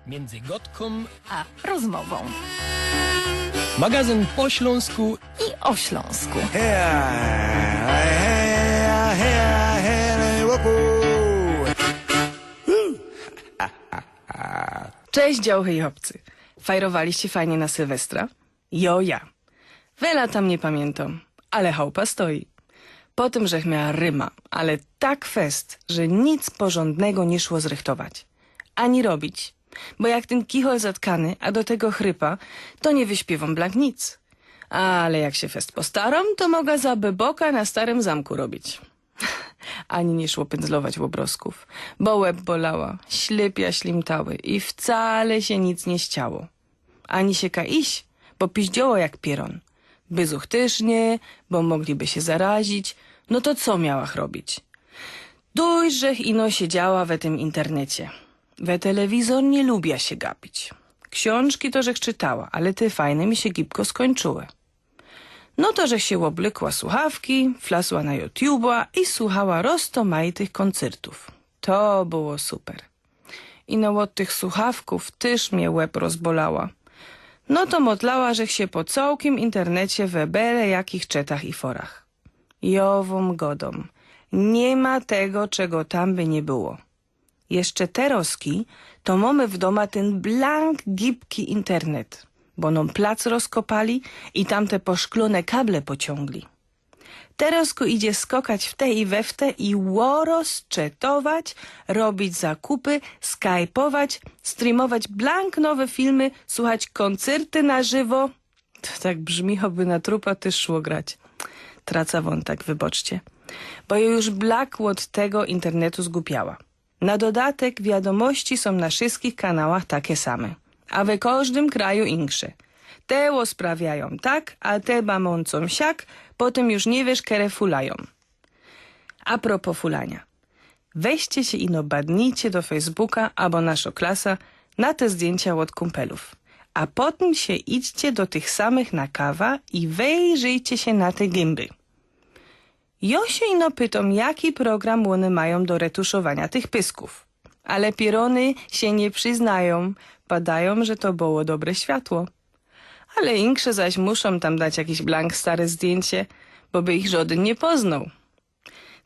między Gotką a rozmową magazyn po śląsku i o Śląsku. Cześć działchy i obcy. Fajrowaliście fajnie na Sylwestra? Jo ja. Wela tam nie pamiętam, ale chałupa stoi. Potem żech miała ryma, ale tak fest, że nic porządnego nie szło zrychtować. Ani robić. Bo jak ten kichol zatkany, a do tego chrypa, to nie wyśpiewam blank nic. Ale jak się fest postaram, to mogę za beboka na starym zamku robić. Ani nie szło pędzlować łobrosków, bo łeb bolała, ślepia ślimtały i wcale się nic nie ściało. Ani się ka iść, bo piździoło jak pieron. Byzuch też nie, bo mogliby się zarazić, no to co miałach robić? Dujżech ino siedziała we tym internecie. We telewizor nie lubia się gapić. Książki to żech czytała, ale te fajne mi się gibko skończyły. No to żech się oblykła słuchawki, flasła na YouTube'a i słuchała roztomajtych koncertów. To było super. I no od tych słuchawków też mnie łeb rozbolała. No to motlała, żech się po całkiem internecie we bele jakich czetach i forach. Jową godą. Nie ma tego, czego tam by nie było. Jeszcze teroski to mamy w doma ten blank gibki internet, bo nam plac rozkopali i tamte poszklone kable pociągli. Terosku idzie skokać w te i we w te i łoros czetować, robić zakupy, skajpować, streamować blank nowe filmy, słuchać koncerty na żywo. To tak brzmi, choćby na trupa też szło grać. Traca wątek, wyboczcie. Bo ja już blak od tego internetu zgupiała. Na dodatek wiadomości są na wszystkich kanałach takie same, a we każdym kraju insze. Te sprawiają tak, a te mamącą siak, potem już nie wiesz, kere fulają. A propos fulania. Weźcie się ino badnijcie do Facebooka albo nasza klasa na te zdjęcia od kumpelów. A potem się idźcie do tych samych na kawa i wejrzyjcie się na te gimby. Jo się ino pytam, jaki program one mają do retuszowania tych pysków. Ale pierony się nie przyznają, badają, że to było dobre światło. Ale inkrze zaś muszą tam dać jakiś blank stare zdjęcie, bo by ich żaden nie poznał.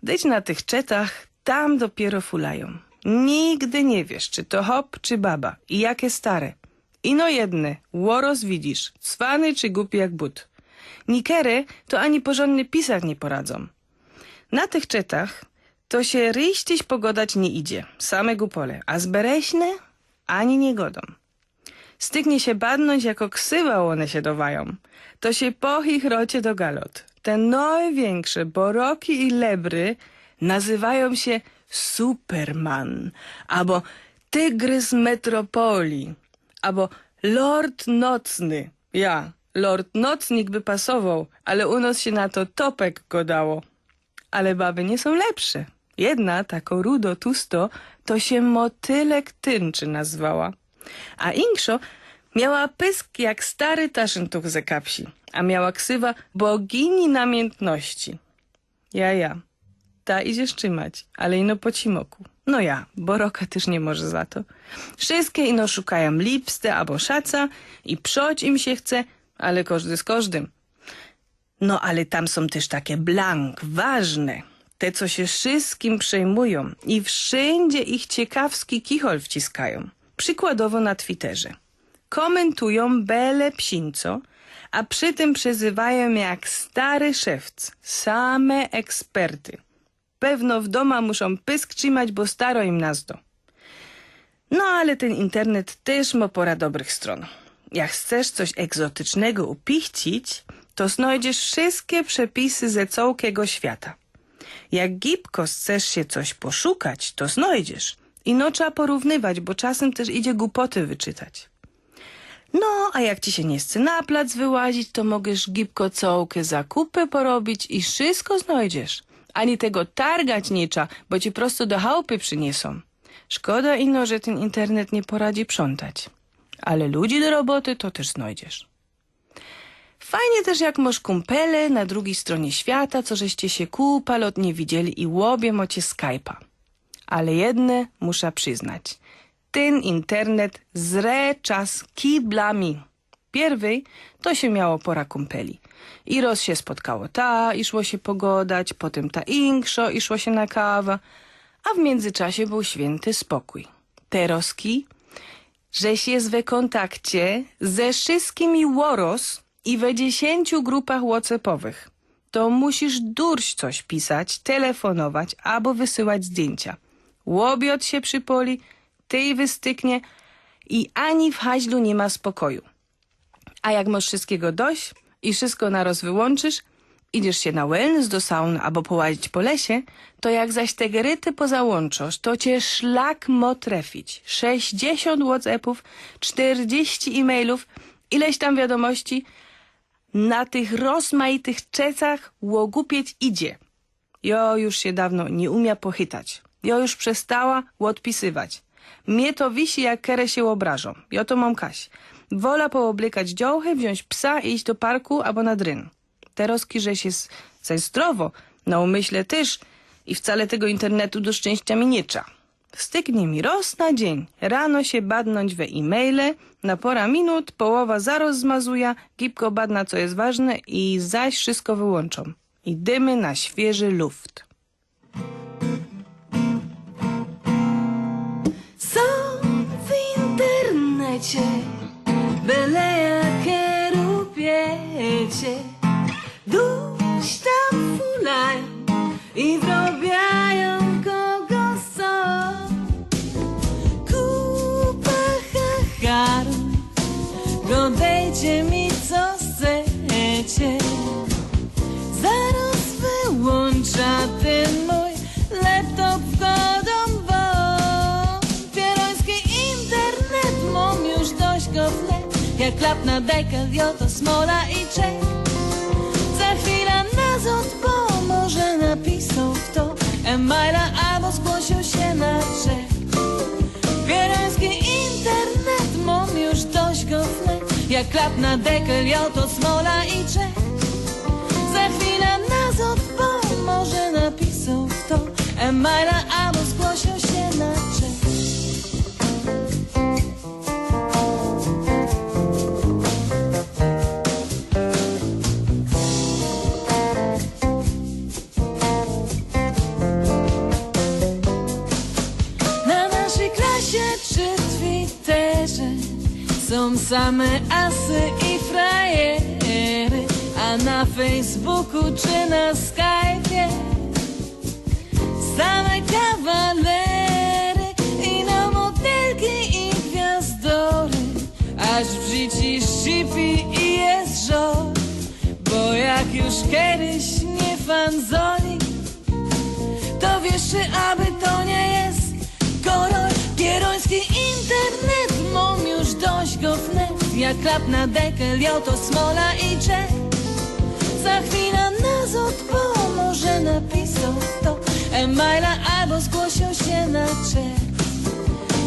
Dyć na tych czetach, tam dopiero fulają. Nigdy nie wiesz, czy to hop, czy baba i jakie stare. Ino jedne, łoros widzisz, cwany czy głupi jak but. Nikery to ani porządny pisać nie poradzą. Na tych czetach to się ryścić pogodać nie idzie, same głupole, a zbereśne ani nie godą. Styknie się badnąć, jako ksywa one się dowają. To się po ich rocie do galot. Te największe boroki i lebry nazywają się Superman, albo Tygrys Metropolii, albo Lord Nocny. Ja, Lord Nocnik by pasował, ale u nas się na to Topek go dało. Ale baby nie są lepsze. Jedna, tako rudo tusto, to się Motylek Tynczy nazwała. A inkszo miała pysk jak stary taszyntuch ze kapsi, a miała ksywa bogini namiętności. Ja. Ta idzie szczymać, ale ino po cimoku. No ja, boroka też nie może za to. Wszystkie ino szukają lipste albo szaca i przoć im się chce, ale każdy z każdym. No ale tam są też takie blank, ważne. Te, co się wszystkim przejmują i wszędzie ich ciekawski kichol wciskają. Przykładowo na Twitterze. Komentują bele psinco, a przy tym przezywają jak stary szewc. Same eksperty. Pewno w doma muszą pysk trzymać, bo staro im nazdo. No ale ten internet też ma pora dobrych stron. Jak chcesz coś egzotycznego upichcić, to znajdziesz wszystkie przepisy ze całego świata. Jak gibko chcesz się coś poszukać, to znajdziesz. I no trzeba porównywać, bo czasem też idzie głupoty wyczytać. No, a jak ci się nie chce na plac wyłazić, to możesz gibko całkie zakupy porobić i wszystko znajdziesz. Ani tego targać nie trzeba, bo ci prosto do chałupy przyniesą. Szkoda ino, że ten internet nie poradzi przątać. Ale ludzi do roboty to też znajdziesz. Fajnie też jak masz kumpele na drugiej stronie świata, co żeście się nie widzieli i łobie mocie Skype'a. Ale jedne muszę przyznać. ten internet zre czas kiblami. Pierwej to się miało pora kumpeli. I roz się spotkało ta, i szło się pogodać, potem ta inkszo, i szło się na kawa, a w międzyczasie był święty spokój. Teroski, żeś jest we kontakcie ze wszystkimi łoros i we 10 grupach whatsappowych. To musisz durść coś pisać, telefonować albo wysyłać zdjęcia. Łobiot się przypoli, tej wystyknie i ani w haźlu nie ma spokoju. A jak masz wszystkiego dość i wszystko naraz wyłączysz, idziesz się na wellness do sauny albo połazić po lesie, to jak zaś te geryty pozałączasz, to cię szlak mo trefić. 60 whatsappów, 40 e-mailów, ileś tam wiadomości, na tych rozmaitych czecach łogupieć idzie. Jo już się dawno nie umia pochytać. Jo już przestała odpisywać. Mnie to wisi jak kerę się obrażą. Jo to mam kaś. Wola pooblykać dziołchy, wziąć psa i iść do parku albo na dryn. Teroski, że się zaś zdrowo, na umyśle też i wcale tego internetu do szczęścia mi nie cza. Styknie mi roz na dzień. Rano się badnąć we e-maile, na pora minut, połowa zaraz zmazuja, gipko badna co jest ważne i zaś wszystko wyłączą. I dymy na świeży luft. Są w internecie byle jakie rupiecie, duś tam fulają i wrobiają kogo są. Kupa hacharu, godejcie mi co chcecie. Zaraz wyłącza ten mój laptop wgodą, bo pieroński internet mam już dość go wnet. Jak klap na dekel, jo to smola i czek. Za chwilę nas odpomoże, napisał w to e-maila albo zgłosił się na czek. Pieroński internet mam już dość go wnet. Jak klap na dekel, jo to smola i czek. Za chwilę nas odpomoże, napisał w to e-maila albo zgłosił się na czek. Są same asy i frajery, a na Facebooku czy na Skype'ie same kawalery i na modelki i gwiazdory, aż w życiu szczypi i jest żol. Bo jak już kiedyś nie fanzoli, to wiesz, czy aby to nie jest korol. Pieroński internet mam już dość go wnet. Jak klap na dekel, jo to smola i czek. Za chwilę nas odpomoże, napisał to e-maila albo zgłosił się na czek.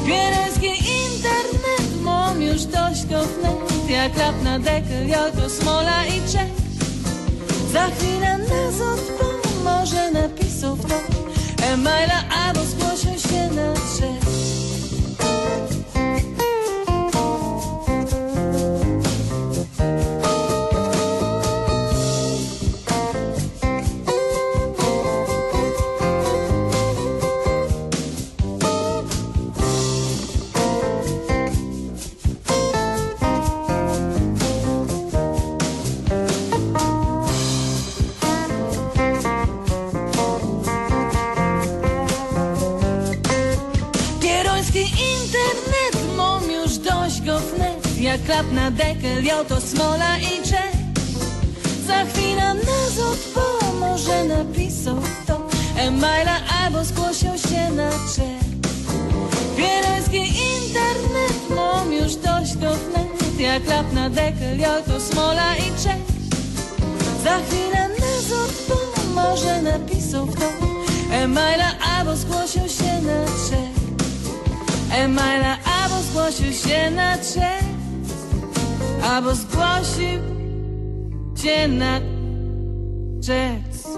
Pieroński internet mam już dość go wnet. Jak klap na dekel, jo to smola i czek. Za chwilę nas odpomoże, napisał to e-maila albo zgłosił się na czek. Jak klap na dekel, jo to smola i czek. Za chwilę nas odpomoże, napisał to e-maila albo zgłosił się na czek. Pieroński internet mam już dość go wnet. Jak klap na dekel, jo to smola i czek. Za chwilę nas odpomoże, napisał to e-maila albo zgłosił się na czek. E-maila albo zgłosił się na czek. Albo zgłosił cię na rzec.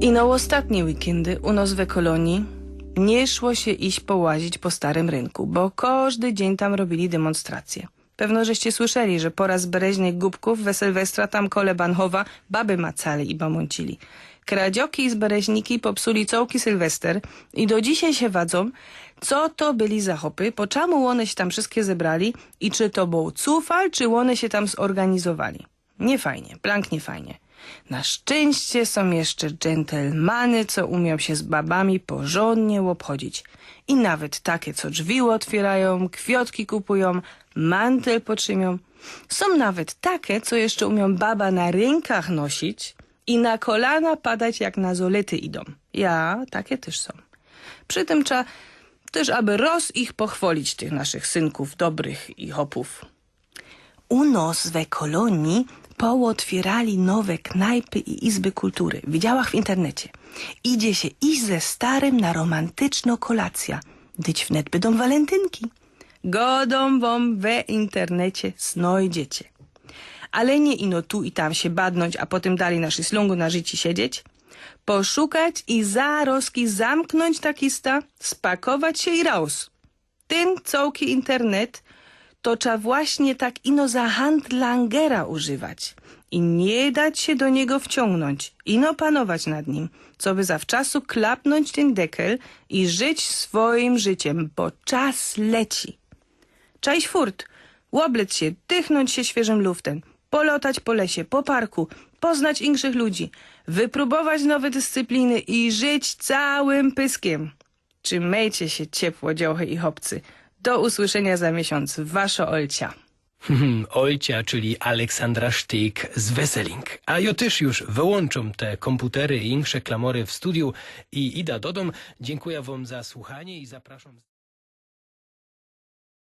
I na ostatnie weekendy u nas we kolonii Nie szło się iść połazić po Starym Rynku, bo każdy dzień tam robili demonstracje. Pewno żeście słyszeli, że po raz bereźnych głupków we Sylwestra tam kole Banchowa baby macali i bamącili. Kradzioki i zbereźniki popsuli całki Sylwester i do dzisiaj się wadzą, co to byli za hopy, po czemu one się tam wszystkie zebrali i czy to był cufal, czy one się tam zorganizowali. Nie fajnie, blank nie fajnie. Na szczęście są jeszcze dżentelmany, co umią się z babami porządnie obchodzić. I nawet takie, co drzwi otwierają, kwiatki kupują, mantel potrzymią. Są nawet takie, co jeszcze umią baba na rękach nosić i na kolana padać, jak na zolety idą. Ja, takie też są. Przy tym trzeba też, aby ich pochwalić, tych naszych synków dobrych i hopów. U nas we kolonii pootwierali nowe knajpy i izby kultury. Widziałach w internecie. Idzie się iść ze starym na romantyczną kolacja. Dyć wnet będą walentynki. Godą wam we internecie znajdziecie. Ale nie ino tu i tam się badnąć, a potem dalej na szyslungu na życi siedzieć. Poszukać i zaroski zamknąć takista, spakować się i raus. Ten całki internet to trzeba właśnie tak ino za handlangera używać i nie dać się do niego wciągnąć, ino panować nad nim, co by zawczasu klapnąć ten dekel i żyć swoim życiem, bo czas leci. Cześć furt, łoblec się, dychnąć się świeżym luftem, polotać po lesie, po parku, poznać inszych ludzi, wypróbować nowe dyscypliny i żyć całym pyskiem. Trzymajcie się ciepło, dziołchy i hopcy. Do usłyszenia za miesiąc. Wasza Olcia. Olcia, czyli Aleksandra Sztyk z Weselink. A ja też już wyłączam te komputery i inne klamory w studiu i idę do domu. Dziękuję wam za słuchanie i zapraszam...